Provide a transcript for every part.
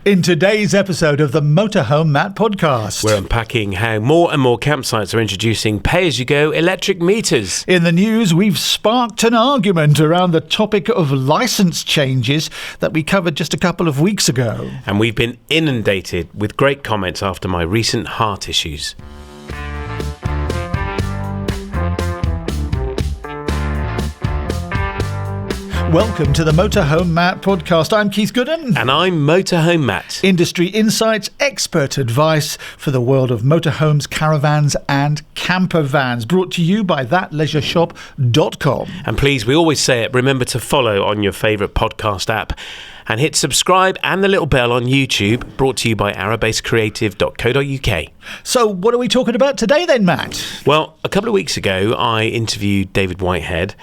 In today's episode of the Motorhome Matt podcast, we're unpacking how more and more campsites are introducing pay-as-you-go electric meters. In the news, we've sparked an argument around the topic of licence changes that we covered just a couple of weeks ago. And we've been inundated with great comments after my recent heart issues. Welcome to the Motorhome Matt podcast. I'm Keith Gooden. And I'm Motorhome Matt. Industry insights, expert advice for the world of motorhomes, caravans and camper vans. Brought to you by thatleisureshop.com. And please, we always say it, remember to follow on your favourite podcast app. And hit subscribe and the little bell on YouTube, brought to you by arabasecreative.co.uk. So what are we talking about today then, Matt? Well, a couple of weeks ago, I interviewed David Whitehead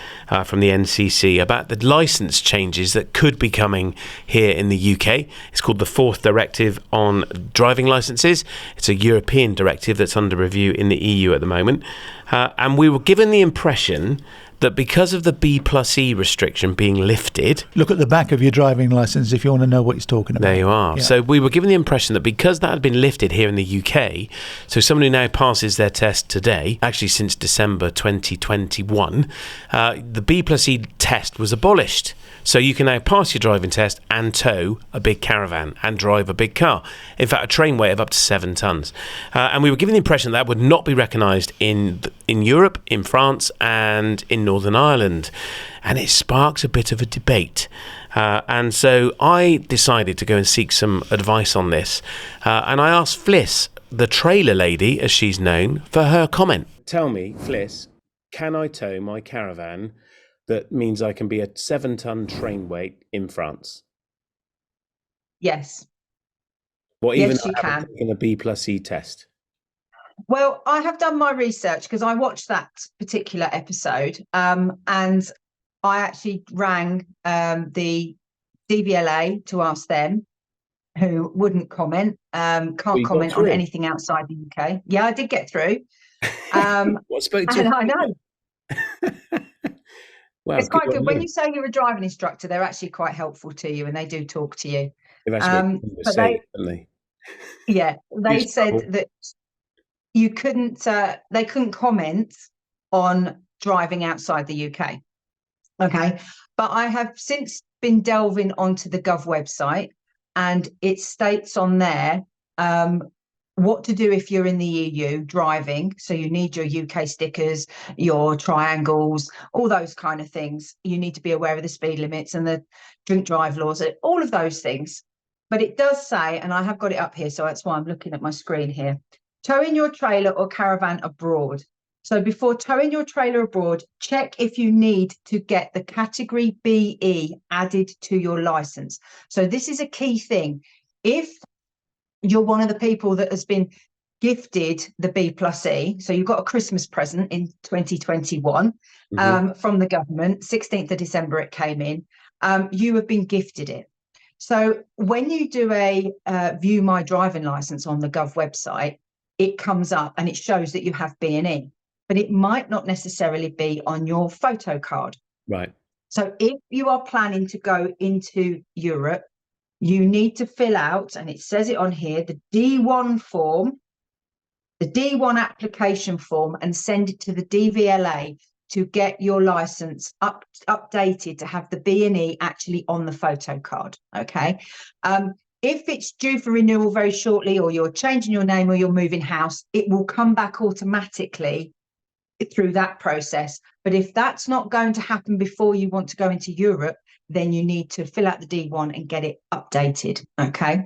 from the NCC about the licence changes that could be coming here in the UK. It's called the Fourth Directive on Driving Licences. It's a European directive that's under review in the EU at the moment. And we were given the impression that because of the B+E restriction being lifted... Look at the back of your driving licence if you want to know what he's talking about. There you are. Yeah. So we were given the impression that because that had been lifted here in the UK, so someone who now passes their test today, actually since December 2021, the B+E test was abolished. So you can now pass your driving test and tow a big caravan and drive a big car. In fact, a train weight of up to 7 tonnes. And we were given the impression that would not be recognised in Europe, in France and in Northern Ireland. And it sparks a bit of a debate. And so I decided to go and seek some advice on this. And I asked Fliss, the trailer lady, as she's known, for her comment. Tell me, Fliss, can I tow my caravan that means I can be a 7-ton train weight in France? Yes. Well, even yes, you I haven't taken a B+E test. Well, I have done my research because I watched that particular episode, and I actually rang the DVLA to ask them, who wouldn't comment, can't comment on anything outside the UK. Yeah, I did get through. What spoke to and I know. Well, it's quite good. When you say you're a driving instructor, they're actually quite helpful to you and they do talk to you. But they said that you couldn't, they couldn't comment on driving outside the UK. Okay. But I have since been delving onto the Gov website and it states on there what to do if you're in the EU driving. So you need your UK stickers, your triangles, all those kind of things. You need to be aware of the speed limits and the drink drive laws, all of those things. But it does say, and I have got it up here, so that's why I'm looking at my screen here, towing your trailer or caravan abroad. So before towing your trailer abroad, check if you need to get the category BE added to your license. So this is a key thing. If you're one of the people that has been gifted the B+E, so you got a Christmas present in 2021 from the government, 16th of December it came in, you have been gifted it. So when you do a view my driving licence on the Gov website, it comes up and it shows that you have B&E, but it might not necessarily be on your photo card. Right. So if you are planning to go into Europe, you need to fill out, and it says it on here, the D1 form, the D1 application form, and send it to the DVLA to get your license updated to have the B&E actually on the photo card. Okay. If it's due for renewal very shortly, or you're changing your name or you're moving house, it will come back automatically through that process. But if that's not going to happen before you want to go into Europe, then you need to fill out the D1 and get it updated. Okay.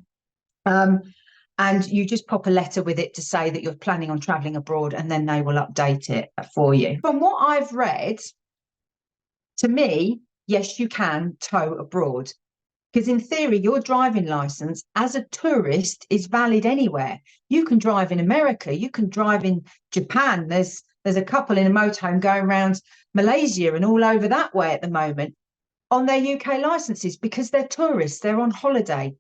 And you just pop a letter with it to say that you're planning on traveling abroad, and then they will update it for you. From what I've read, to me, yes, you can tow abroad. Because in theory, your driving license as a tourist is valid anywhere. You can drive in America, you can drive in Japan. There's a couple in a motorhome going around Malaysia and all over that way at the moment on their UK licenses because they're tourists, they're on holiday.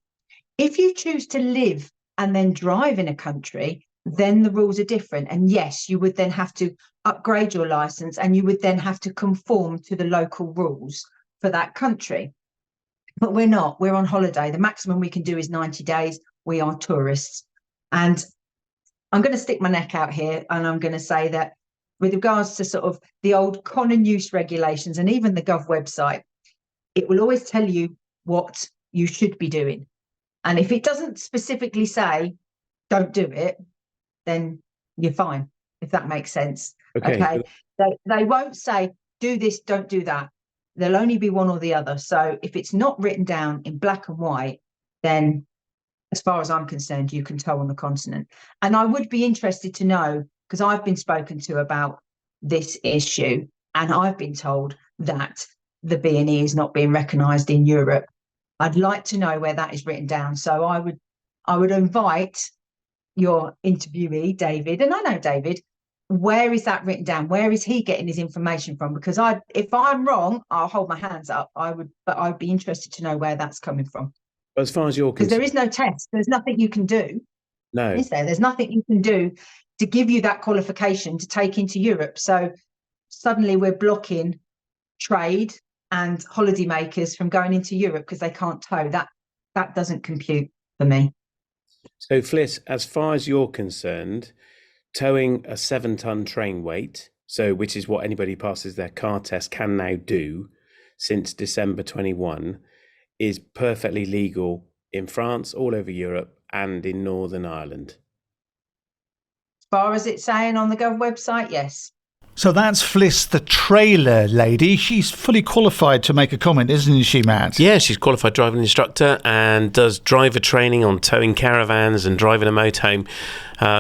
If you choose to live and then drive in a country, then the rules are different. And yes, you would then have to upgrade your license and you would then have to conform to the local rules for that country. But we're not. We're on holiday. The maximum we can do is 90 days. We are tourists. And I'm going to stick my neck out here, and I'm going to say that with regards to sort of the old con and use regulations and even the Gov website, it will always tell you what you should be doing. And if it doesn't specifically say, don't do it, then you're fine, if that makes sense. Okay. They won't say, do this, don't do that. There'll only be one or the other. So if it's not written down in black and white, then as far as I'm concerned, you can tow on the continent. And I would be interested to know, because I've been spoken to about this issue, and I've been told that the B&E is not being recognised in Europe. I'd like to know where that is written down. So I would invite your interviewee, David, and I know David, where is that written down? Where is he getting his information from? Because if I'm wrong, I'll hold my hands up. But I'd be interested to know where that's coming from. As far as you're concerned, because there is no test. There's nothing you can do. No. Is there? There's nothing you can do to give you that qualification to take into Europe. So suddenly we're blocking trade and holidaymakers from going into Europe because they can't tow. That doesn't compute for me. So Fliss, as far as you're concerned, towing a 7-ton train weight, so which is what anybody passes their car test can now do since December 21, is perfectly legal in France, all over Europe, and in Northern Ireland. As far as it's saying on the Gov website, yes. So that's Fliss, the trailer lady. She's fully qualified to make a comment, isn't she, Matt? Yeah, she's qualified driving instructor and does driver training on towing caravans and driving a motorhome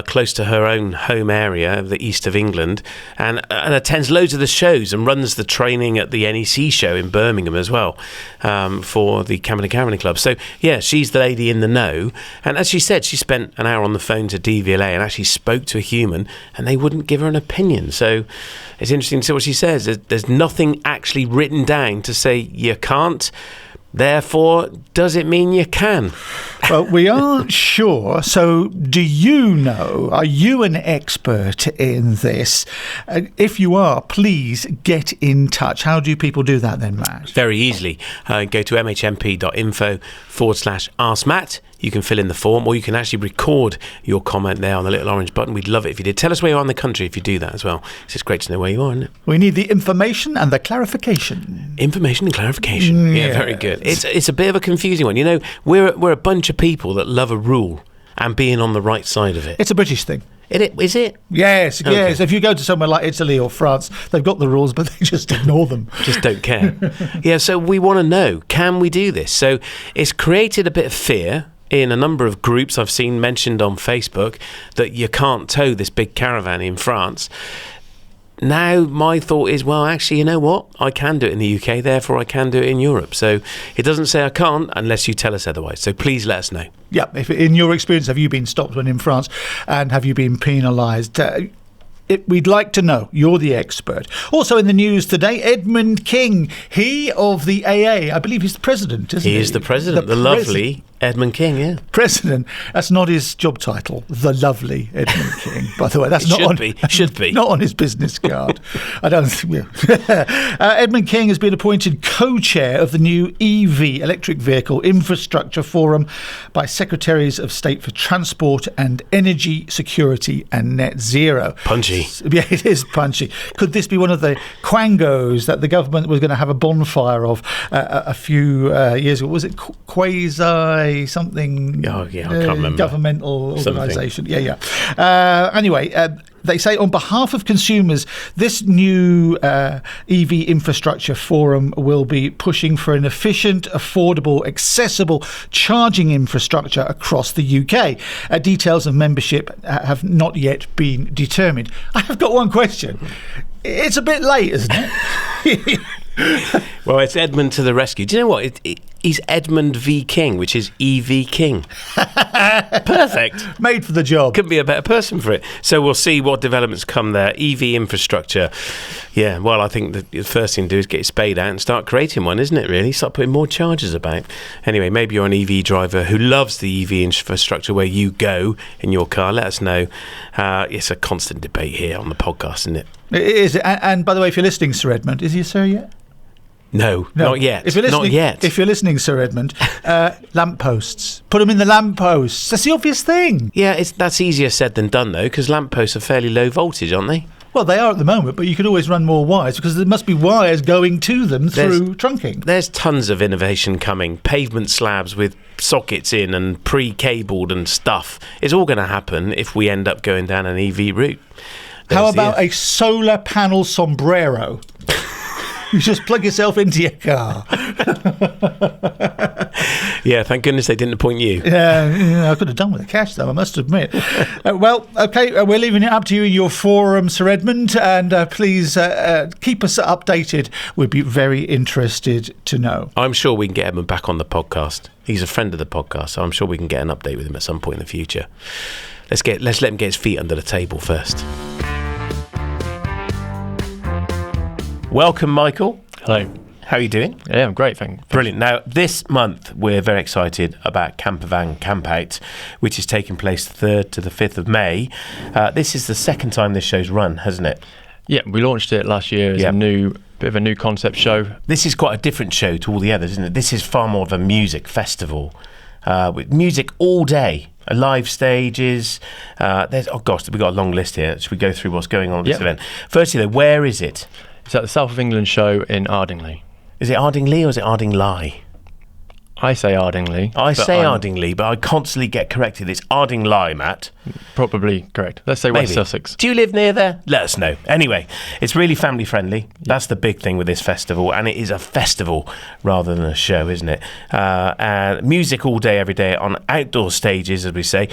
close to her own home area of the east of England, and attends loads of the shows and runs the training at the NEC show in Birmingham as well for the Camping and Caravanning Club. So, yeah, she's the lady in the know. And as she said, she spent an hour on the phone to DVLA and actually spoke to a human, and they wouldn't give her an opinion. So it's interesting to see what she says. There's nothing actually written down to say you can't. Therefore, does it mean you can? Well, we aren't sure. So do you know? Are you an expert in this? If you are, please get in touch. How do people do that then, Matt? Very easily. Go to mhmp.info/Ask Matt. You can fill in the form, or you can actually record your comment there on the little orange button. We'd love it if you did. Tell us where you are in the country if you do that as well. It's just great to know where you are, isn't it? We need the information and the clarification. Information and clarification. Yes. Yeah, very good. It's a bit of a confusing one. You know, we're a bunch of people that love a rule and being on the right side of it. It's a British thing. Is it? Yes, Okay. yes. If you go to somewhere like Italy or France, they've got the rules, but they just ignore them. Just don't care. Yeah, so we want to know, can we do this? So it's created a bit of fear in a number of groups I've seen mentioned on Facebook that you can't tow this big caravan in France. Now my thought is, well, actually, you know what? I can do it in the UK, therefore I can do it in Europe. So it doesn't say I can't unless you tell us otherwise. So please let us know. Yeah, if in your experience, have you been stopped when in France, and have you been penalised? We'd like to know. You're the expert. Also in the news today, Edmund King, he of the AA. I believe he's the president, isn't he? He is the president, the lovely Edmund King, yeah. President. That's not his job title, the lovely Edmund King, by the way. That's should be. Not on his business card. I don't think. Edmund King has been appointed co-chair of the new EV, Electric Vehicle Infrastructure Forum, by Secretaries of State for Transport and Energy Security and Net Zero. Punchy. Yeah, it is punchy. Could this be one of the quangos that the government was going to have a bonfire of a few years ago? Was it quasi something? Oh, yeah, I can't remember. Governmental organisation. Yeah. Anyway, they say on behalf of consumers, this new EV infrastructure forum will be pushing for an efficient, affordable, accessible charging infrastructure across the UK. Details of membership have not yet been determined. I have got one question. It's a bit late, isn't it? Well, it's Edmund to the rescue. Do you know what? He's Edmund V. King, which is EV King. Perfect. Made for the job. Couldn't be a better person for it. So we'll see what developments come there. EV infrastructure. Yeah, well, I think the first thing to do is get your spade out and start creating one, isn't it, really? Start putting more chargers about. Anyway, maybe you're an EV driver who loves the EV infrastructure where you go in your car. Let us know. It's a constant debate here on the podcast, isn't it? It is. And by the way, if you're listening, Sir Edmund, is he a sir yet? No, not yet. Not yet. If you're listening, Sir Edmund, lampposts. Put them in the lampposts. That's the obvious thing. Yeah, that's easier said than done, though, because lampposts are fairly low voltage, aren't they? Well, they are at the moment, but you could always run more wires because there must be wires going to them through trunking. There's tons of innovation coming. Pavement slabs with sockets in and pre-cabled and stuff. It's all going to happen if we end up going down an EV route. How about a solar panel sombrero? You just plug yourself into your car. Yeah, thank goodness they didn't appoint you. Yeah, I could have done with the cash, though, I must admit. Well, OK, we're leaving it up to you in your forum, Sir Edmund, and please keep us updated. We'd be very interested to know. I'm sure we can get Edmund back on the podcast. He's a friend of the podcast, so I'm sure we can get an update with him at some point in the future. Let's let him get his feet under the table first. Welcome, Michael. Hello. How are you doing? Yeah, I'm great, thanks. Brilliant. Now, this month, we're very excited about Campervan Camp Out, which is taking place the 3rd to the 5th of May. This is the second time this show's run, hasn't it? Yeah, we launched it last year as a bit of a new concept show. This is quite a different show to all the others, isn't it? This is far more of a music festival with music all day. Live stages. We've got a long list here. Should we go through what's going on at this event? Firstly, though, where is it? It's at the South of England show in Ardingly. Is it Ardingly or is it Ardingly? I say Ardingly. I say Ardingly, but I constantly get corrected. It's Ardingly, Matt. Probably correct. Let's say West Sussex. Do you live near there? Let us know. Anyway, it's really family friendly. That's the big thing with this festival, and it is a festival rather than a show, isn't it? And music all day, every day on outdoor stages, as we say.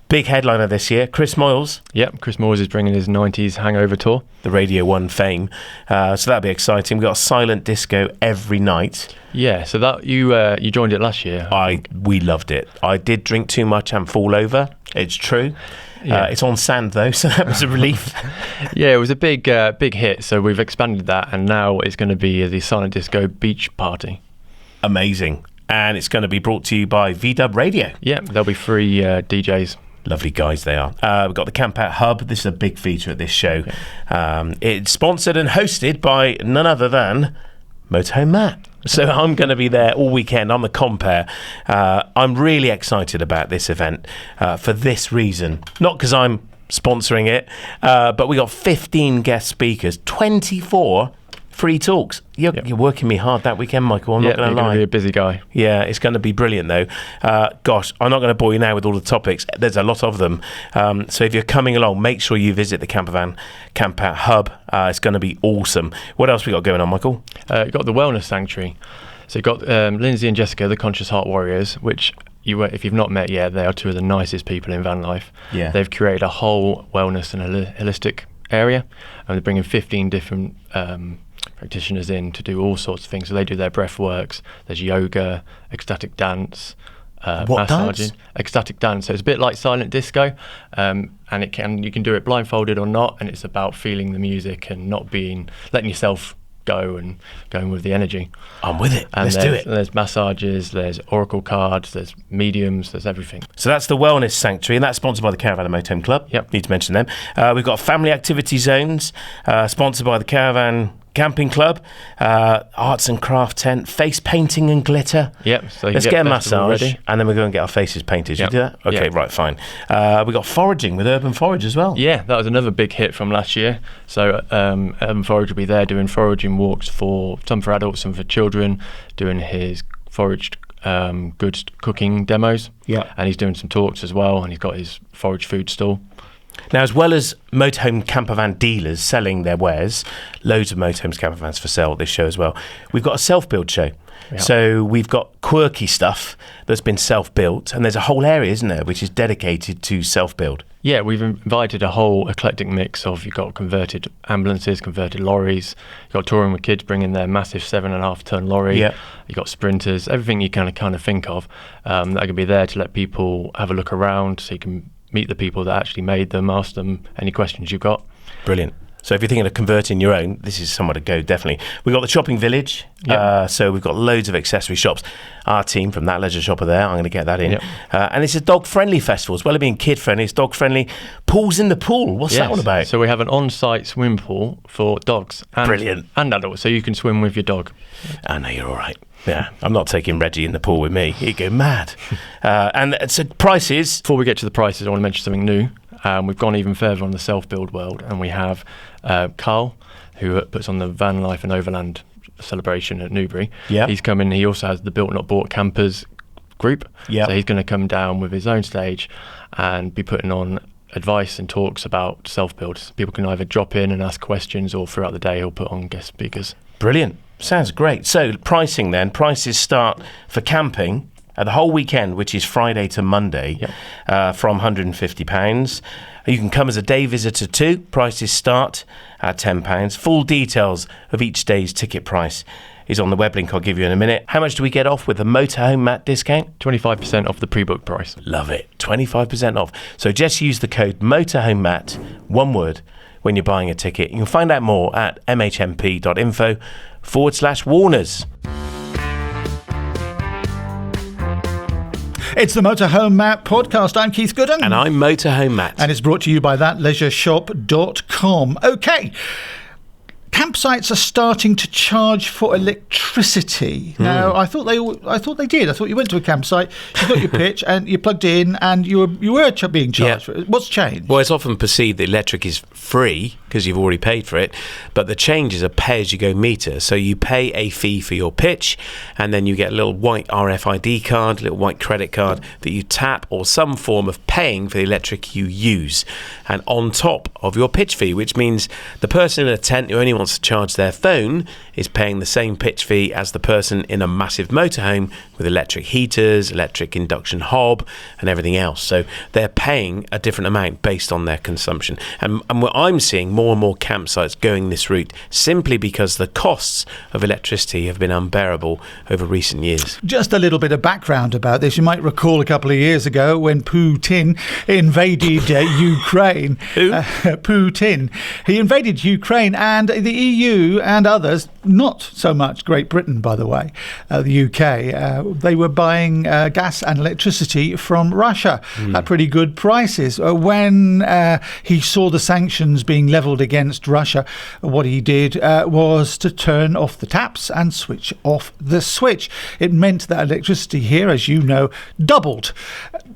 Big headliner this year, Chris Moyles. Yep, Chris Moyles is bringing his 90s hangover tour. The Radio 1 fame. So that'll be exciting. We've got a silent disco every night. Yeah, so that you joined it last year. We loved it. I did drink too much and fall over. It's true. Yeah. It's on sand, though, so that was a relief. Yeah, it was a big hit, so we've expanded that, and now it's going to be the silent disco beach party. Amazing. And it's going to be brought to you by VDub Radio. Yeah, there'll be free DJs. Lovely guys they are. We've got the Camp Out Hub. This is a big feature at this show. It's sponsored and hosted by none other than Motorhome Matt. So I'm going to be there all weekend. I'm the compere. I'm really excited about this event for this reason. Not because I'm sponsoring it, but we got 15 guest speakers, 24 free talks. You're working me hard that weekend, Michael. I'm not going to lie. You're going to be a busy guy. Yeah, it's going to be brilliant, though. Gosh, I'm not going to bore you now with all the topics. There's a lot of them. So if you're coming along, make sure you visit the Campervan Camp Out Hub. It's going to be awesome. What else we got going on, Michael? You've got the Wellness Sanctuary. So you've got Lindsay and Jessica, the Conscious Heart Warriors, which if you've not met yet, they are two of the nicest people in van life. Yeah. They've created a whole wellness and holistic area, and they're bringing 15 different practitioners in to do all sorts of things. So they do their breath works, there's yoga, ecstatic dance, massaging. Ecstatic dance. So it's a bit like silent disco, and you can do it blindfolded or not, and it's about feeling the music and not letting yourself go and going with the energy. I'm with it. And Let's do it. There's massages, there's oracle cards, there's mediums, there's everything. So that's the Wellness Sanctuary, and that's sponsored by the Caravan and Motorhome Club. Yep. Need to mention them. We've got family activity zones, sponsored by the Caravan Camping Club, arts and craft tent, face painting and glitter. Yep. So let's get a massage, and then we're going to get our faces painted. Should we do that? Okay, yep. Right, fine. We've got foraging with Urban Forage as well. Yeah, that was another big hit from last year. So Urban Forage will be there doing foraging walks some for adults and for children, doing his foraged goods cooking demos. Yeah. And he's doing some talks as well, and he's got his forage food stall. Now, as well as motorhome campervan dealers selling their wares, loads of motorhomes campervans for sale at this show as well. We've got a self-build show. Yep. So we've got quirky stuff that's been self-built, and there's a whole area, isn't there, which is dedicated to self-build. Yeah, we've invited a whole eclectic mix of, you've got converted ambulances, converted lorries, you've got touring with kids bringing their massive 7.5 ton lorry, yeah. You've got sprinters, everything you kind of think of that can be there to let people have a look around, so you can meet the people that actually made them, ask them any questions you've got. Brilliant. So if you're thinking of converting your own, this is somewhere to go, definitely. We've got the shopping village. Yep. So we've got loads of accessory shops. Our team from That Leisure Shopper there, I'm going to get that in. Yep. And it's a dog-friendly festival. As well as being kid-friendly, it's dog-friendly. Pools in the pool. What's that all about? So we have an on-site swim pool for dogs Brilliant. and adults, so you can swim with your dog. I know, you're all right. Yeah, I'm not taking Reggie in the pool with me. He'd go mad. And so prices. Before we get to the prices, I want to mention something new. We've gone even further on the self-build world, and we have Carl, who puts on the van life and overland celebration at Newbury. Yeah. He's coming. He also has the Built Not Bought campers group. Yeah. So he's going to come down with his own stage and be putting on advice and talks about self-build. People can either drop in and ask questions, or throughout the day he'll put on guest speakers. Brilliant. Sounds great. So pricing then. Prices start for camping the whole weekend, which is Friday to Monday, from £150. You can come as a day visitor too. Prices start at £10. Full details of each day's ticket price is on the web link I'll give you in a minute. How much do we get off with the Motorhome Matt discount? 25% off the pre-book price. Love it. 25% off. So just use the code Motorhome Matt, one word, when you're buying a ticket. You can find out more at mhmp.info/Warners. It's the Motorhome Matt podcast. I'm Keith Gooden. And I'm Motorhome Matt. And it's brought to you by thatleisureshop.com. Okay. Campsites are starting to charge for electricity. Now, I thought they did. I thought you went to a campsite, you got your pitch, and you plugged in, and you were being charged for it. What's changed? Well, it's often perceived that electric is free because you've already paid for it, but the change is a pay-as-you-go meter. So you pay a fee for your pitch, and then you get a little white RFID card, a little white credit card that you tap, or some form of paying for the electric you use, and on top of your pitch fee, which means the person in a tent who only wants to charge their phone is paying the same pitch fee as the person in a massive motorhome with electric heaters, electric induction hob, and everything else. So they're paying a different amount based on their consumption. And what I'm seeing more and more campsites going this route simply because the costs of electricity have been unbearable over recent years. Just a little bit of background about this. You might recall a couple of years ago when Putin invaded Ukraine. Who? Putin. He invaded Ukraine, and the EU and others, not so much Great Britain, by the way, the UK, they were buying gas and electricity from Russia at pretty good prices. When he saw the sanctions being levelled against Russia, what he did was to turn off the taps and switch off the switch. It meant that electricity here, as you know, doubled.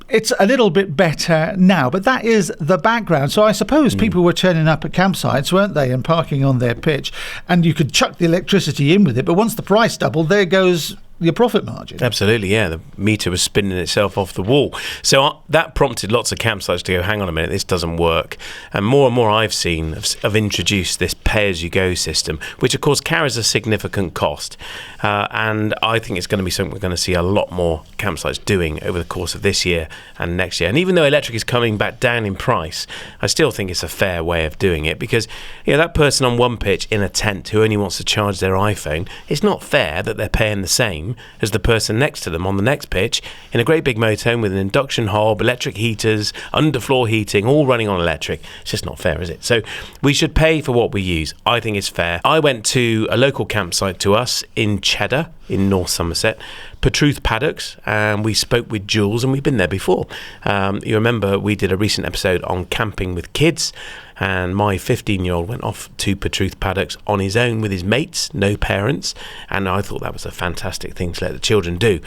It's a little bit better now, but that is the background. So I suppose people were turning up at campsites, weren't they, and parking on their pitch, and you could chuck the electricity in with it, but once the price doubled, there goes your profit margin. Absolutely, yeah. The meter was spinning itself off the wall. So that prompted lots of campsites to go, hang on a minute, this doesn't work. And more I've seen have introduced this pay-as-you-go system, which of course carries a significant cost. And I think it's going to be something we're going to see a lot more campsites doing over the course of this year and next year. And even though electric is coming back down in price, I still think it's a fair way of doing it, because that person on one pitch in a tent who only wants to charge their iPhone, it's not fair that they're paying the same as the person next to them on the next pitch in a great big motorhome with an induction hob, electric heaters, underfloor heating, all running on electric. It's just not fair, is it? So we should pay for what we use. I think it's fair. I went to a local campsite to us in Cheddar in North Somerset, Petruth Paddocks, and we spoke with Jules, and we've been there before. You remember we did a recent episode on camping with kids, and my 15-year-old went off to Petruth Paddocks on his own with his mates, no parents, and I thought that was a fantastic thing to let the children do.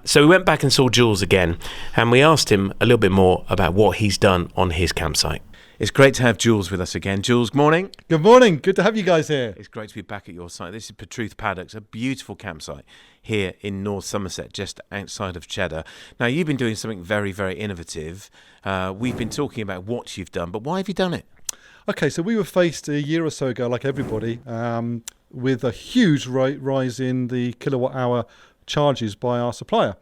So we went back and saw Jules again, and we asked him a little bit more about what he's done on his campsite. It's great to have Jules with us again. Jules, good morning. Good morning. Good to have you guys here. It's great to be back at your site. This is Petruth Paddocks, a beautiful campsite here in North Somerset, just outside of Cheddar. Now, you've been doing something very, very innovative. We've been talking about what you've done, but why have you done it? Okay, so we were faced a year or so ago, like everybody, with a huge rise in the kilowatt hour charges by our supplier.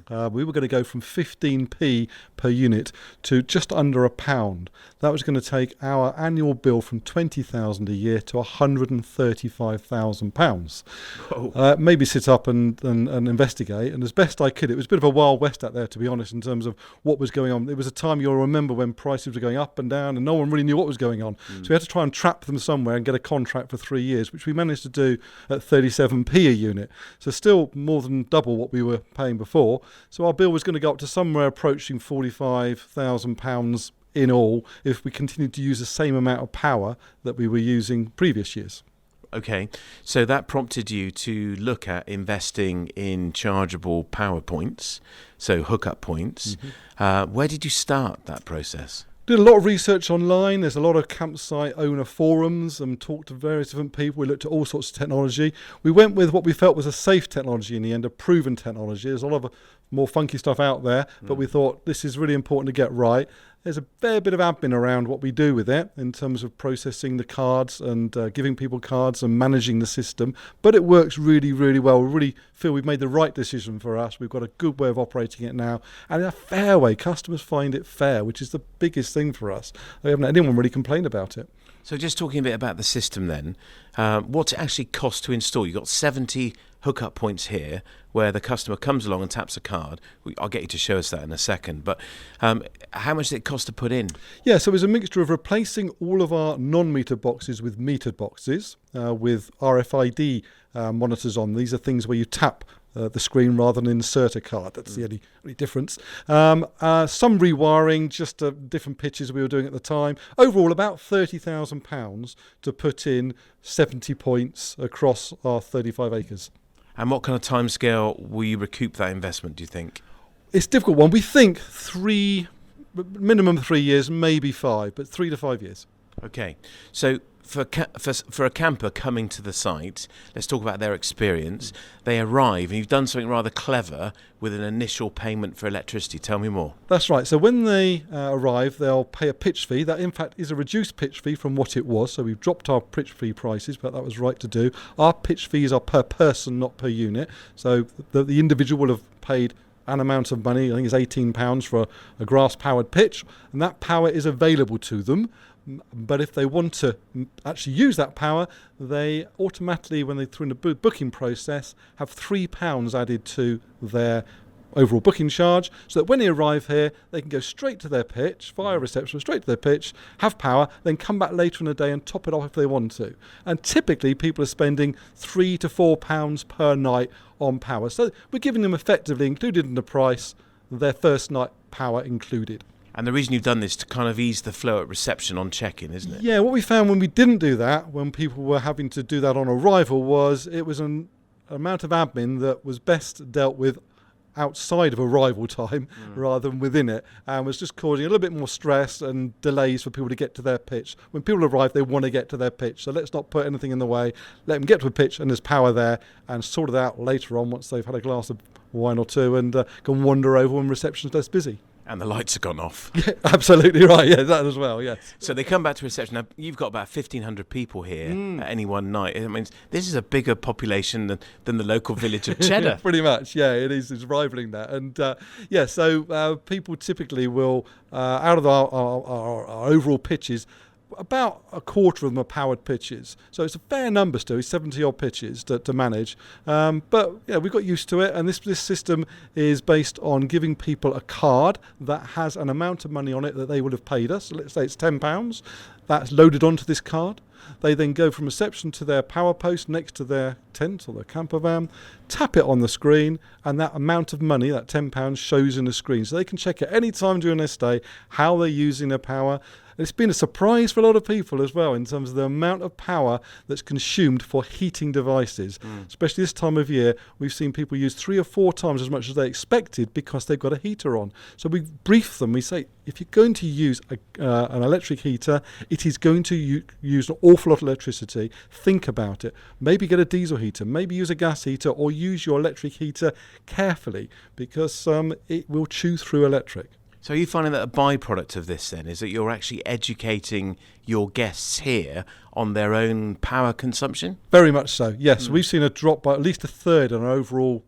We were going to go from 15p per unit to just under £1. That was going to take our annual bill from £20,000 a year to £135,000. Maybe sit up and investigate. And as best I could, it was a bit of a wild west out there, to be honest, in terms of what was going on. It was a time you'll remember when prices were going up and down and no one really knew what was going on. So we had to try and trap them somewhere and get a contract for 3 years, which we managed to do at 37p a unit. So still more than double what we were paying before. So our bill was going to go up to somewhere approaching £45,000 in all if we continued to use the same amount of power that we were using previous years. Okay, so that prompted you to look at investing in chargeable power points, so hookup points. Where did you start that process? Did a lot of research online. There's a lot of campsite owner forums and talked to various different people. We looked at all sorts of technology. We went with what we felt was a safe technology in the end, a proven technology. There's a lot of more funky stuff out there, but we thought this is really important to get right. There's a fair bit of admin around what we do with it in terms of processing the cards and giving people cards and managing the system. But it works really, really well. We really feel we've made the right decision for us. We've got a good way of operating it now. And in a fair way, customers find it fair, which is the biggest thing for us. We haven't had anyone really complain about it. So just talking a bit about the system then, what's it actually cost to install? You've got 70 hookup points here where the customer comes along and taps a card. I'll get you to show us that in a second. But how much does it cost to put in? Yeah, so it was a mixture of replacing all of our non-metered boxes with metered boxes with RFID monitors on. These are things where you tap the screen rather than insert a card. That's the only difference. Some rewiring, just different pitches we were doing at the time. Overall, about £30,000 to put in 70 points across our 35 acres. And what kind of timescale will you recoup that investment, do you think? It's a difficult one. We think minimum 3 years, maybe 5, but 3 to 5 years. Okay, so for a camper coming to the site, let's talk about their experience. They arrive and you've done something rather clever with an initial payment for electricity. Tell me more. That's right. So when they arrive, they'll pay a pitch fee. That, in fact, is a reduced pitch fee from what it was. So we've dropped our pitch fee prices, but that was right to do. Our pitch fees are per person, not per unit. So the individual will have paid an amount of money, I think it's £18 for a grass-powered pitch, and that power is available to them. But if they want to actually use that power, they automatically, when they're through the booking process, have £3 added to their overall booking charge, so that when they arrive here, they can go straight to their pitch, via reception, straight to their pitch, have power, then come back later in the day and top it off if they want to. And typically, people are spending £3 to £4 per night on power. So we're giving them effectively, included in the price, their first night power included. And the reason you've done this to kind of ease the flow at reception on check-in, isn't it? Yeah, what we found when we didn't do that, when people were having to do that on arrival, was it was an amount of admin that was best dealt with outside of arrival time rather than within it, and was just causing a little bit more stress and delays for people to get to their pitch. When people arrive, they want to get to their pitch, so let's not put anything in the way. Let them get to a pitch and there's power there, and sort it out later on once they've had a glass of wine or two and can wander over when reception's less busy. And the lights have gone off. Yeah, absolutely right. Yeah, that as well. Yes. So they come back to reception. Now you've got about 1,500 people here at any one night. I mean, this is a bigger population than the local village of Cheddar. Pretty much. Yeah, it is. It's rivaling that. And so people typically will, out of our overall pitches, about a quarter of them are powered pitches. So it's a fair number still, 70-odd pitches to manage. But yeah, we got used to it, and this system is based on giving people a card that has an amount of money on it that they would have paid us. So let's say it's £10. That's loaded onto this card. They then go from reception to their power post next to their tent or their camper van, tap it on the screen, and that amount of money, that £10, shows in the screen. So they can check at any time during their stay how they're using their power. And it's been a surprise for a lot of people as well in terms of the amount of power that's consumed for heating devices. Especially this time of year, we've seen people use 3 or 4 times as much as they expected because they've got a heater on. So we brief them, we say, if you're going to use an electric heater, it is going to use an awful lot of electricity. Think about it. Maybe get a diesel heater, maybe use a gas heater, or use your electric heater carefully because it will chew through electric. So are you finding that a byproduct of this then is that you're actually educating your guests here on their own power consumption? Very much so, yes. We've seen a drop by at least a third in our overall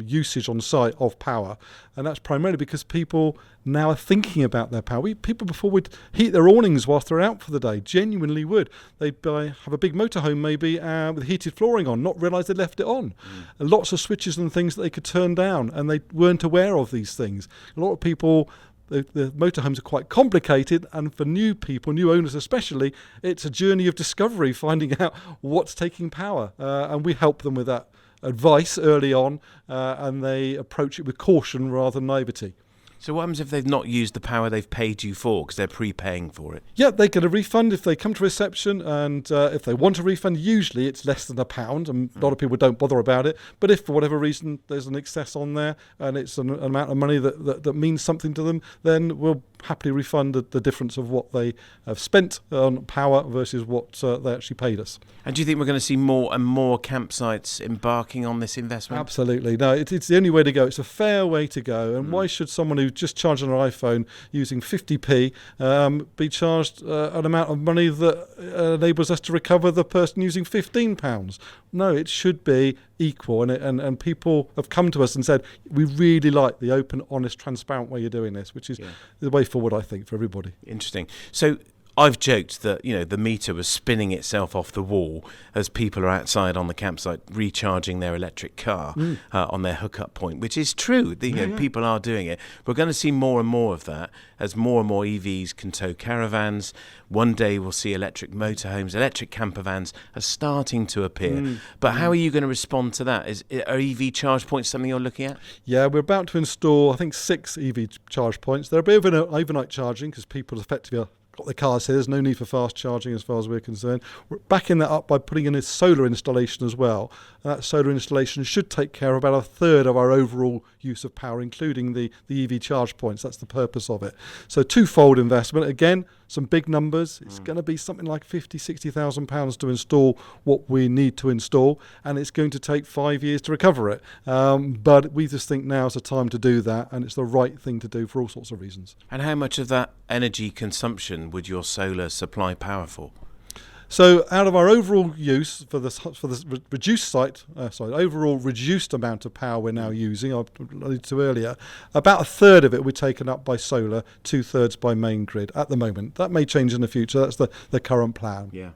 usage on site of power. And that's primarily because people now are thinking about their power. People before would heat their awnings whilst they're out for the day, genuinely would. They'd have a big motorhome maybe with heated flooring on, not realise they'd left it on. And lots of switches and things that they could turn down, and they weren't aware of these things. A lot of people... The motorhomes are quite complicated, and for new people, new owners especially, it's a journey of discovery, finding out what's taking power. And we help them with that advice early on, and they approach it with caution rather than naivety. So what happens if they've not used the power they've paid you for because they're prepaying for it? Yeah, they get a refund if they come to reception, and if they want a refund, usually it's less than £1, and a lot of people don't bother about it. But if for whatever reason there's an excess on there and it's an amount of money that means something to them, then we'll happily refund the difference of what they have spent on power versus what they actually paid us. And do you think we're going to see more and more campsites embarking on this investment? Absolutely. No, it's the only way to go. It's a fair way to go. And why should someone who just charged on an iPhone using 50p be charged an amount of money that enables us to recover the person using £15? No, it should be equal. And people have come to us and said, we really like the open, honest, transparent way you're doing this, which is the way forward, I think, for everybody. Interesting. So I've joked that, the meter was spinning itself off the wall as people are outside on the campsite recharging their electric car on their hookup point, which is true. People are doing it. We're going to see more and more of that as more and more EVs can tow caravans. One day we'll see electric motorhomes, electric camper vans are starting to appear. But how are you going to respond to that? Are EV charge points something you're looking at? Yeah, we're about to install, I think, 6 EV charge points. They're a bit of an overnight charging because people effectively are got their cars here. There's no need for fast charging as far as we're concerned. We're backing that up by putting in a solar installation as well. And that solar installation should take care of about a third of our overall use of power, including the EV charge points. That's the purpose of it. So twofold investment. Again, some big numbers. It's going to be something like £50,000-60,000 to install what we need to install, and it's going to take 5 years to recover it. But we just think now's the time to do that, and it's the right thing to do for all sorts of reasons. And how much of that energy consumption would your solar supply power for? So out of our overall use for this reduced overall reduced amount of power we're now using, I alluded to earlier, about a third of it we're taken up by solar, 2/3 by main grid at the moment. That may change in the future. That's the current plan. Yeah.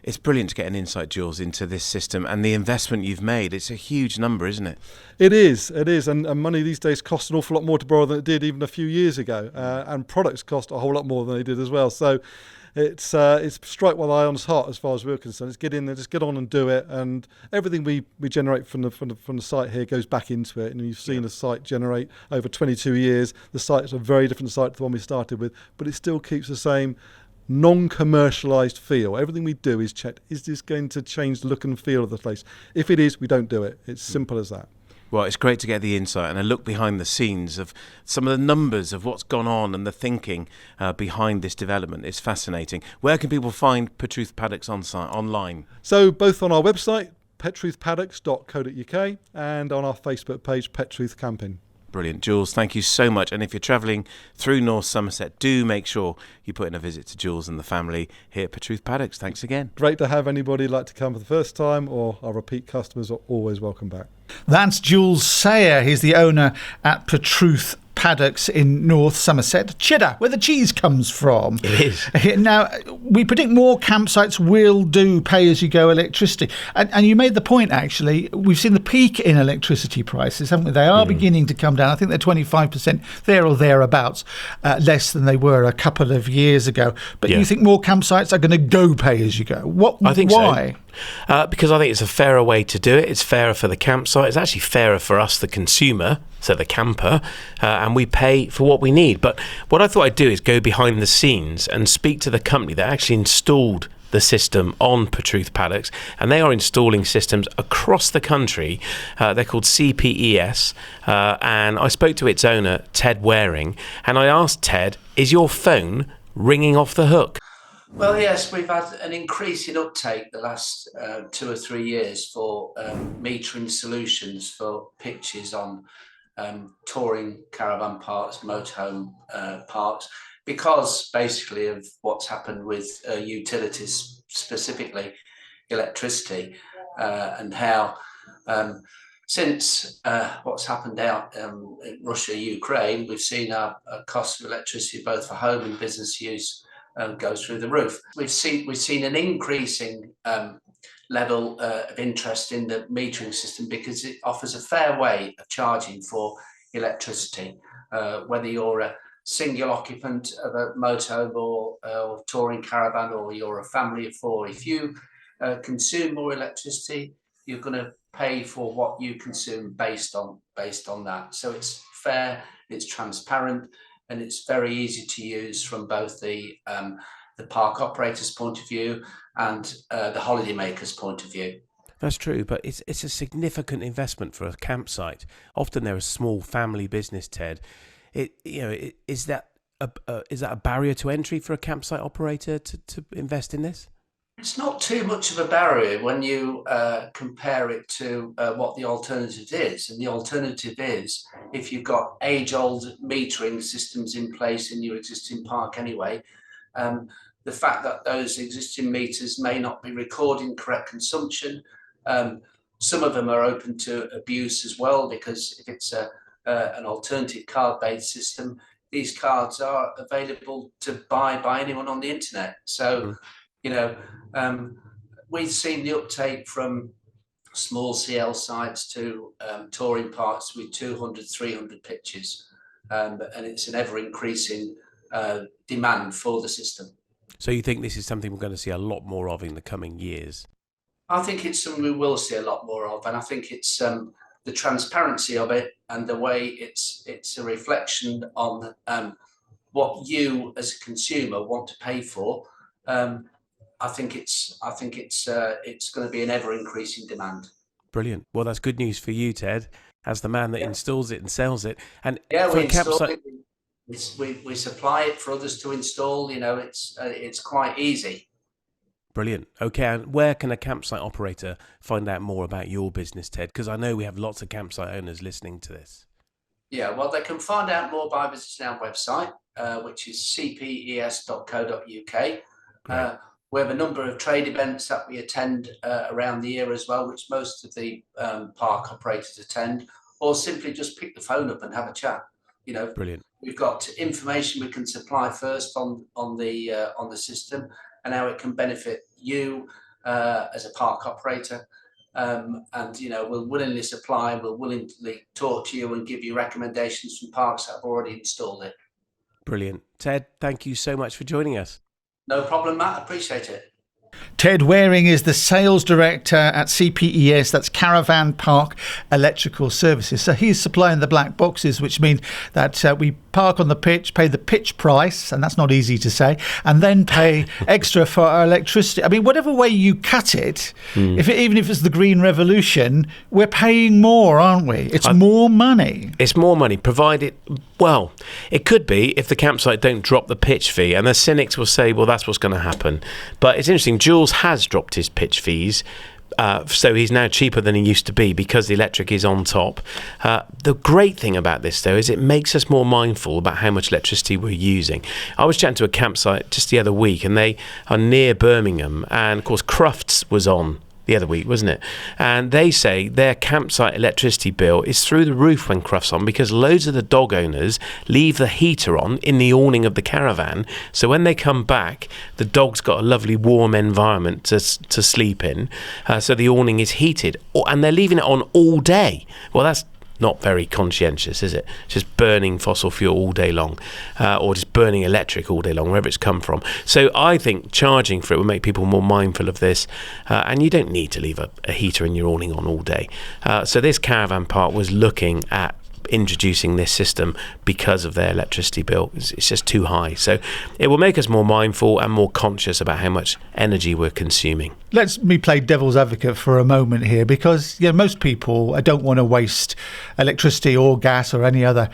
It's brilliant to get an insight, Jules, into this system and the investment you've made. It's a huge number, isn't it? It is. And money these days costs an awful lot more to borrow than it did even a few years ago. And products cost a whole lot more than they did as well. So it's strike while the iron's hot as far as we're concerned. It's get in there, just get on and do it. And everything we generate from the site here goes back into it. And you've seen the site generate over 22 years. The site's a very different site to the one we started with, but it still keeps the same non-commercialised feel. Everything we do is checked. Is this going to change the look and feel of the place? If it is, we don't do it. It's simple as that. Well, it's great to get the insight and a look behind the scenes of some of the numbers of what's gone on and the thinking behind this development. It's fascinating. Where can people find Petruth Paddocks online? So both on our website, petruthpaddocks.co.uk, and on our Facebook page, Petruth Camping. Brilliant. Jules, thank you so much. And if you're travelling through North Somerset, do make sure you put in a visit to Jules and the family here at Petruth Paddocks. Thanks again. Great to have anybody like to come for the first time, or our repeat customers are always welcome back. That's Jules Sayer. He's the owner at Petruth Paddocks in North Somerset. Cheddar, where the cheese comes from. It is. Now, we predict more campsites will do pay-as-you-go electricity. And you made the point, actually, we've seen the peak in electricity prices, haven't we? They are beginning to come down. I think they're 25% there or thereabouts, less than they were a couple of years ago. But you think more campsites are going to go pay-as-you-go? I think why? So. Because I think it's a fairer way to do it. It's fairer for the campsite. It's actually fairer for us, the consumer, so the camper, and we pay for what we need. But what I thought I'd do is go behind the scenes and speak to the company that actually installed the system on Petruth Paddocks, and they are installing systems across the country. They're called CPES, and I spoke to its owner, Ted Waring, and I asked Ted, is your phone ringing off the hook? Well, yes, we've had an increase in uptake the last 2 or 3 years for metering solutions for pitches on touring caravan parks, motorhome parks, because basically of what's happened with utilities, specifically electricity, and how since what's happened out in Russia, Ukraine, we've seen our cost of electricity, both for home and business use, go through the roof. We've seen an increasing level of interest in the metering system because it offers a fair way of charging for electricity, whether you're a single occupant of a motorhome or touring caravan, or you're a family of four. If you consume more electricity, you're going to pay for what you consume based on that. So it's fair, it's transparent, and it's very easy to use from both the park operator's point of view and the holidaymaker's point of view. That's true, but it's a significant investment for a campsite. Often they're a small family business, Ted. Is that a barrier to entry for a campsite operator to invest in this? It's not too much of a barrier when you compare it to what the alternative is. And the alternative is, if you've got age-old metering systems in place in your existing park anyway, the fact that those existing meters may not be recording correct consumption. Some of them are open to abuse as well, because if it's an alternative card-based system, these cards are available to buy by anyone on the internet. So, we've seen the uptake from small CL sites to touring parks with 200, 300 pitches, and it's an ever-increasing demand for the system. So you think this is something we're going to see a lot more of in the coming years? I think it's something we will see a lot more of, and I think it's the transparency of it and the way it's a reflection on what you as a consumer want to pay for. I think it's going to be an ever increasing demand. Brilliant. Well, that's good news for you, Ted, as the man that installs it and sells it. And yeah, for we a campsite, we supply it for others to install. It's quite easy. Brilliant. Okay, and where can a campsite operator find out more about your business, Ted? Because I know we have lots of campsite owners listening to this. Yeah, well, they can find out more by visiting our website, which is cpes.co.uk. We have a number of trade events that we attend around the year as well, which most of the park operators attend, or simply just pick the phone up and have a chat. Brilliant. We've got information we can supply first on the system and how it can benefit you as a park operator. And we'll willingly supply, we'll willingly talk to you and give you recommendations from parks that have already installed it. Brilliant. Ted, thank you so much for joining us. No problem, Matt. Appreciate it. Ted Waring is the sales director at CPES, that's Caravan Park Electrical Services. So he's supplying the black boxes, which mean that we park on the pitch, pay the pitch price, and that's not easy to say, and then pay extra for our electricity. I mean, whatever way you cut it, even if it's the Green Revolution, we're paying more, aren't we? It's more money. It's more money, provided, well, it could be if the campsite don't drop the pitch fee, and the cynics will say, well, that's what's going to happen. But it's interesting, Jules has dropped his pitch fees, so he's now cheaper than he used to be because the electric is on top. The great thing about this, though, is it makes us more mindful about how much electricity we're using. I was chatting to a campsite just the other week, and they are near Birmingham, and of course Crufts was on the other week, wasn't it? And they say their campsite electricity bill is through the roof when Crufts on, because loads of the dog owners leave the heater on in the awning of the caravan, so when they come back the dog's got a lovely warm environment to sleep in, so the awning is heated, and they're leaving it on all day. Well, that's not very conscientious, is it? Just burning fossil fuel all day long, or just burning electric all day long, wherever it's come from. So I think charging for it will make people more mindful of this, and you don't need to leave a heater in your awning on all day. So this caravan park was looking at introducing this system because of their electricity bill. It's just too high. So it will make us more mindful and more conscious about how much energy we're consuming. Let me play devil's advocate for a moment here, because most people don't want to waste electricity or gas or any other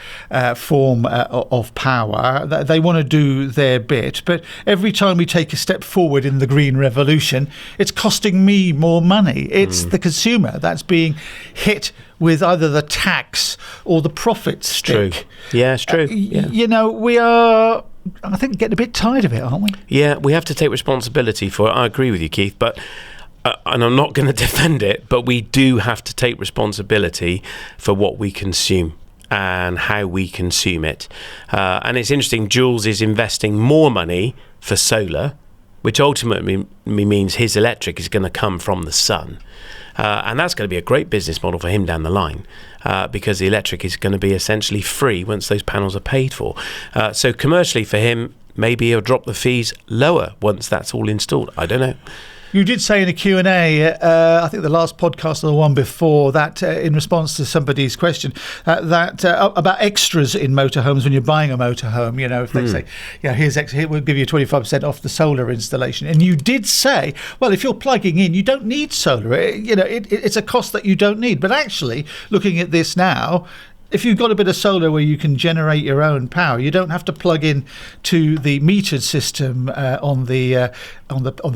form of power. They want to do their bit, but every time we take a step forward in the Green Revolution, it's costing me more money. It's the consumer that's being hit with either the tax or the profit stick. True. Yeah, it's true. You know, we are, I think, getting a bit tired of it, aren't we? Yeah, we have to take responsibility for it. I agree with you, Keith, but and I'm not going to defend it, but we do have to take responsibility for what we consume and how we consume it. And it's interesting, Jules is investing more money for solar, which ultimately means his electric is going to come from the sun. And that's going to be a great business model for him down the line, because the electric is going to be essentially free once those panels are paid for. So commercially for him, maybe he'll drop the fees lower once that's all installed. I don't know. You did say in a Q&A, I think the last podcast or the one before that, in response to somebody's question, that about extras in motorhomes when you're buying a motorhome. You know, if they say, yeah, here's extra, here we'll give you 25% off the solar installation. And you did say, well, if you're plugging in, you don't need solar. It's a cost that you don't need. But actually, looking at this now, if you've got a bit of solar where you can generate your own power, you don't have to plug in to the metered system on the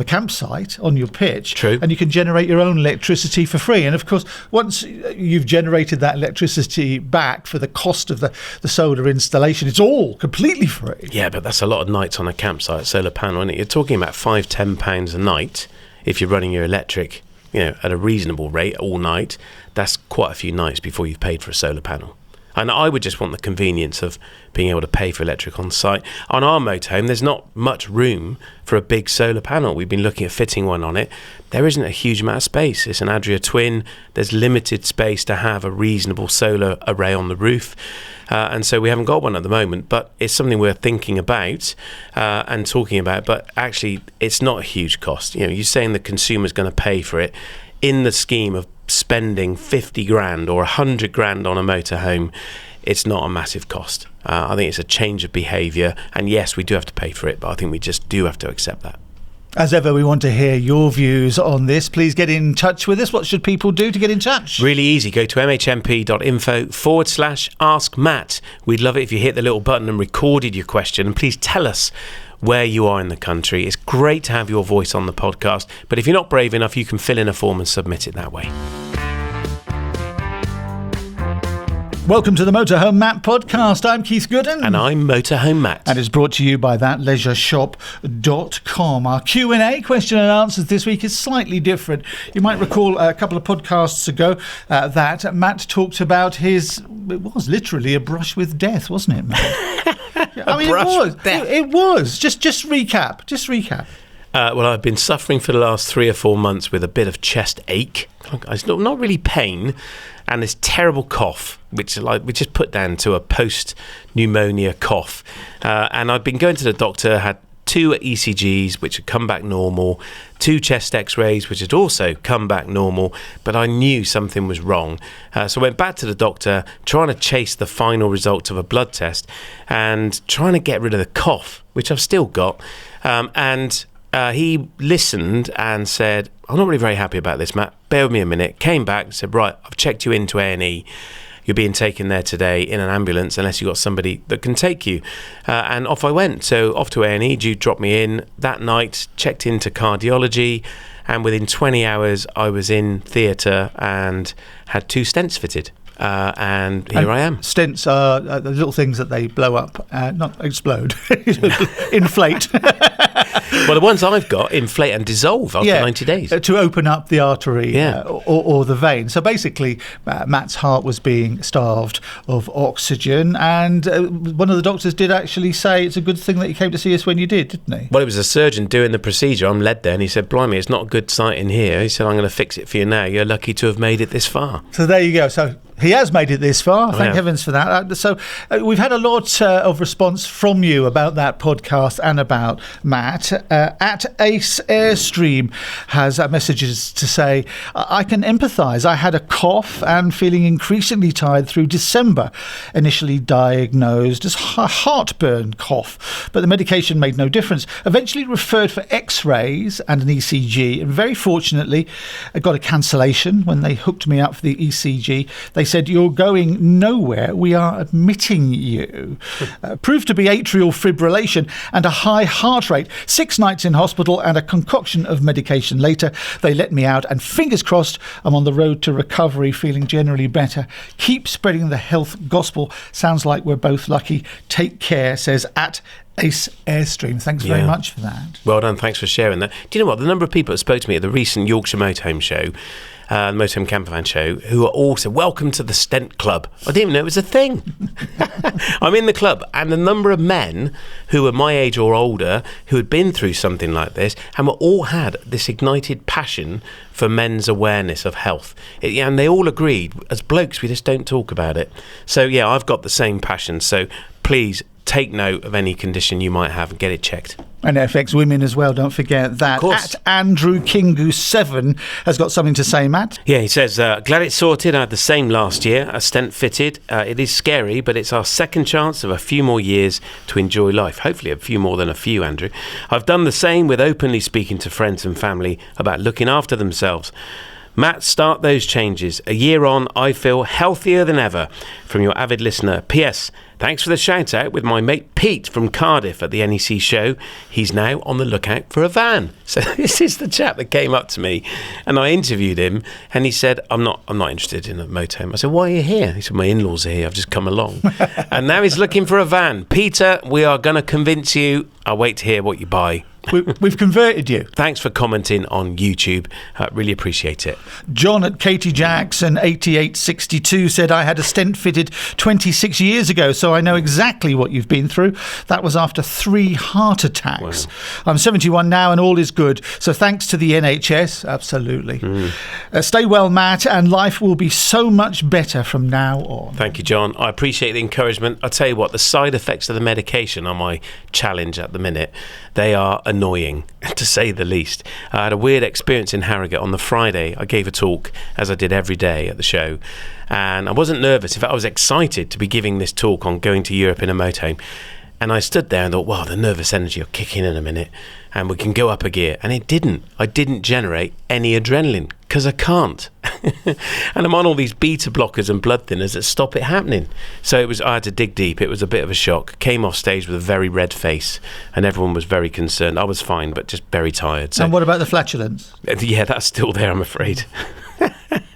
campsite on your pitch. True. And you can generate your own electricity for free. And of course, once you've generated that electricity back for the cost of the solar installation, it's all completely free. Yeah, but that's a lot of nights on a campsite solar panel, isn't it? You're talking about £5-10 a night if you're running your electric, at a reasonable rate all night. That's quite a few nights before you've paid for a solar panel. And I would just want the convenience of being able to pay for electric on site. On our motorhome, there's not much room for a big solar panel. We've been looking at fitting one on it. There isn't a huge amount of space. It's an Adria Twin. There's limited space to have a reasonable solar array on the roof. And so we haven't got one at the moment, but it's something we're thinking about and talking about. But actually, it's not a huge cost. You're saying the consumer's going to pay for it. In the scheme of spending 50 grand or 100 grand on a motorhome, it's not a massive cost. I think it's a change of behaviour, and yes, we do have to pay for it, but I think we just do have to accept that. As ever, we want to hear your views on this. Please get in touch with us. What should people do to get in touch? Really easy. Go to mhmp.info/Ask Matt. We'd love it if you hit the little button and recorded your question, and please tell us where you are in the country. It's great to have your voice on the podcast, but if you're not brave enough, you can fill in a form and submit it that way. Welcome to the Motorhome Matt podcast. I'm Keith Gooden. And I'm Motorhome Matt. And it's brought to you by thatleisureshop.com. Our Q&A, question and answers this week, is slightly different. You might recall a couple of podcasts ago that Matt talked about it was literally a brush with death, wasn't it, Matt? It was. Just recap. Well, I've been suffering for the last 3 or 4 months with a bit of chest ache. It's not really pain, and this terrible cough, which is put down to a post-pneumonia cough. And I've been going to the doctor, had 2 ECGs, which had come back normal, 2 chest x-rays, which had also come back normal, but I knew something was wrong. So I went back to the doctor, trying to chase the final results of a blood test and trying to get rid of the cough, which I've still got. He listened and said, I'm not really very happy about this, Matt. Bear with me a minute. Came back and said, right, I've checked you into A&E. You're being taken there today in an ambulance unless you've got somebody that can take you. And off I went. So off to A&E. Jude dropped me in that night, checked into cardiology, and within 20 hours I was in theatre and had 2 stents fitted. And here I am. Stents are the little things that they blow up, not explode, inflate. Well, the ones I've got inflate and dissolve after 90 days. To open up the artery or the vein. So basically, Matt's heart was being starved of oxygen, and one of the doctors did actually say it's a good thing that you came to see us when you did, didn't he? Well, it was a surgeon doing the procedure. I'm led there, and he said, blimey, it's not a good sight in here. He said, I'm going to fix it for you now. You're lucky to have made it this far. So there you go. So he has made it this far. Thank heavens for that. So we've had a lot of response from you about that podcast and about Matt. At Ace Airstream has messages to say, I can empathise. I had a cough and feeling increasingly tired through December. Initially diagnosed as a heartburn cough, but the medication made no difference. Eventually referred for x-rays and an ECG, and very fortunately I got a cancellation when they hooked me up for the ECG. They said, "You're going nowhere. We are admitting you." Proved to be atrial fibrillation and a high heart rate. 6 nights in hospital and a concoction of medication later. They let me out, and fingers crossed, I'm on the road to recovery, feeling generally better. Keep spreading the health gospel. Sounds like we're both lucky. Take care, says at Ace Airstream. Thanks very much for that. Well done. Thanks for sharing that. Do you know what? The number of people that spoke to me at the recent Yorkshire Motorhome show, the Motorhome Campervan show, who are all said, "Welcome to the Stent Club." I didn't even know it was a thing. I'm in the club, and the number of men who were my age or older who had been through something like this and were all had this ignited passion for men's awareness of health. And they all agreed, as blokes, we just don't talk about it. So, yeah, I've got the same passion. So please take note of any condition you might have and get it checked. And it affects women as well, don't forget that. Of course. At Andrew Kingu7 has got something to say, Matt. Yeah, he says, glad it's sorted. I had the same last year, a stent fitted. It is scary, but it's our second chance of a few more years to enjoy life. Hopefully a few more than a few, Andrew. I've done the same with openly speaking to friends and family about looking after themselves. Matt, start those changes. A year on, I feel healthier than ever. From your avid listener. P.S. Thanks for the shout out with my mate Pete from Cardiff at the NEC show. He's now on the lookout for a van. So this is the chap that came up to me and I interviewed him and he said, I'm not interested in a motorhome. I said, why are you here? He said, my in-laws are here. I've just come along. And now he's looking for a van. Peter, we are going to convince you. I'll wait to hear what you buy. We've converted you. Thanks for commenting on YouTube. Really appreciate it. John at Katie Jackson 8862 said, I had a stent fitted 26 years ago, so I know exactly what you've been through. That was after 3 heart attacks. Wow. I'm 71 now and all is good. So thanks to the NHS. Absolutely. Stay well, Matt, and life will be so much better from now on. Thank you, John. I appreciate the encouragement. I'll tell you what, the side effects of the medication are my challenge at the minute. They are annoying, to say the least. I had a weird experience in Harrogate on the Friday. I gave a talk, as I did every day at the show, and I wasn't nervous. In fact, I was excited to be giving this talk on going to Europe in a motorhome. And I stood there and thought, wow, the nervous energy will kick in a minute and we can go up a gear. And it didn't. I didn't generate any adrenaline because I can't. And I'm on all these beta blockers and blood thinners that stop it happening. So I had to dig deep. It was a bit of a shock. Came off stage with a very red face and everyone was very concerned. I was fine, but just very tired. So, and what about the flatulence? Yeah, that's still there, I'm afraid.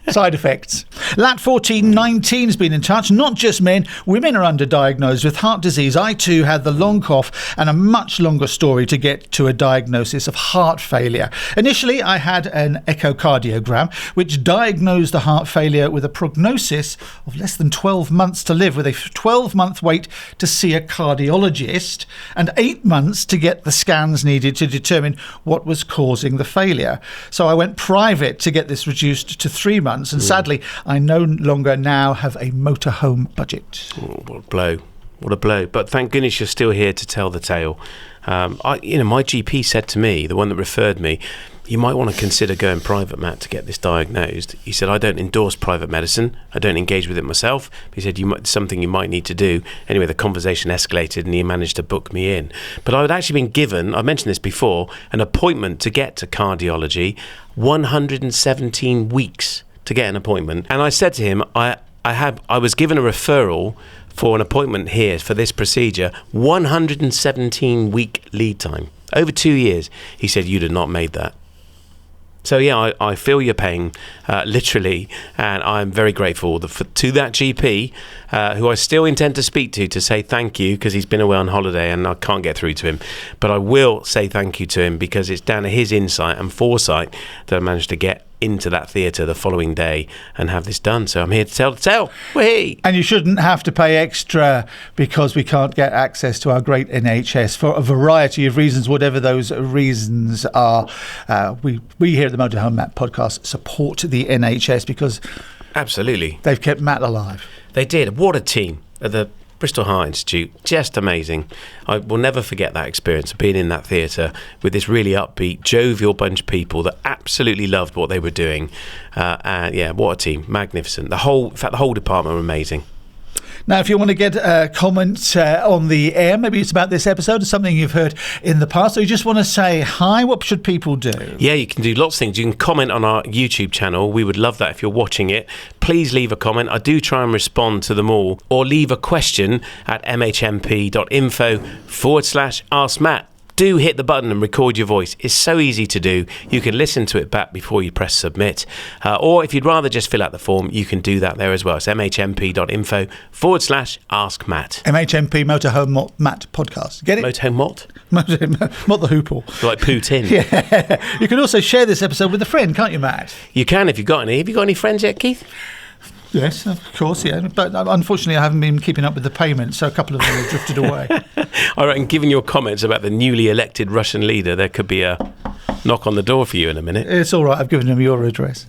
Side effects. Lat1419 has been in touch. Not just men, women are underdiagnosed with heart disease. I too had the long cough and a much longer story to get to a diagnosis of heart failure. Initially, I had an echocardiogram, which diagnosed the heart failure with a prognosis of less than 12 months to live, with a 12-month wait to see a cardiologist and 8 months to get the scans needed to determine what was causing the failure. So I went private to get this reduced to 3 months. And sadly, I no longer now have a motorhome budget. Oh, what a blow. What a blow. But thank goodness you're still here to tell the tale. My GP said to me, the one that referred me, you might want to consider going private, Matt, to get this diagnosed. He said, I don't endorse private medicine. I don't engage with it myself. He said, something you might need to do. Anyway, the conversation escalated and he managed to book me in. But I had actually been given, I mentioned this before, an appointment to get to cardiology, 117 weeks to get an appointment. And I said to him, I was given a referral for an appointment here for this procedure, 117 week lead time, over 2 years. He said, you'd have not made that. So yeah, I feel your pain, literally, and I'm very grateful to that GP, who I still intend to speak to say thank you, because he's been away on holiday and I can't get through to him. But I will say thank you to him because it's down to his insight and foresight that I managed to get into that theatre the following day and have this done. So I'm here to tell the tale. Whee! And you shouldn't have to pay extra because we can't get access to our great NHS for a variety of reasons, whatever those reasons are. We here at the Motorhome Matt podcast support the NHS because absolutely they've kept Matt alive. They did. What a team at the Bristol Heart Institute. Just amazing. I will never forget that experience of being in that theatre with this really upbeat, jovial bunch of people that absolutely loved what they were doing. And yeah, what a team. Magnificent. The whole department were amazing. Now, if you want to get a comment on the air, maybe it's about this episode or something you've heard in the past, or you just want to say hi, what should people do? Yeah, you can do lots of things. You can comment on our YouTube channel. We would love that if you're watching it. Please leave a comment. I do try and respond to them all. Or leave a question at mhmp.info/Ask Matt. Do hit the button and record your voice. It's so easy to do. You can listen to it back before you press submit. Or if you'd rather just fill out the form, you can do that there as well. It's mhmp.info/Ask Matt. MHMP Motorhome Matt podcast. Get it? Motorhome what? Not the hoople. Like Putin. Yeah. You can also share this episode with a friend, can't you, Matt? You can if you've got any. Have you got any friends yet, Keith? Yes, of course, yeah. But unfortunately, I haven't been keeping up with the payments, so a couple of them have drifted away. I reckon, given your comments about the newly elected Russian leader, there could be a knock on the door for you in a minute. It's all right. I've given them your address.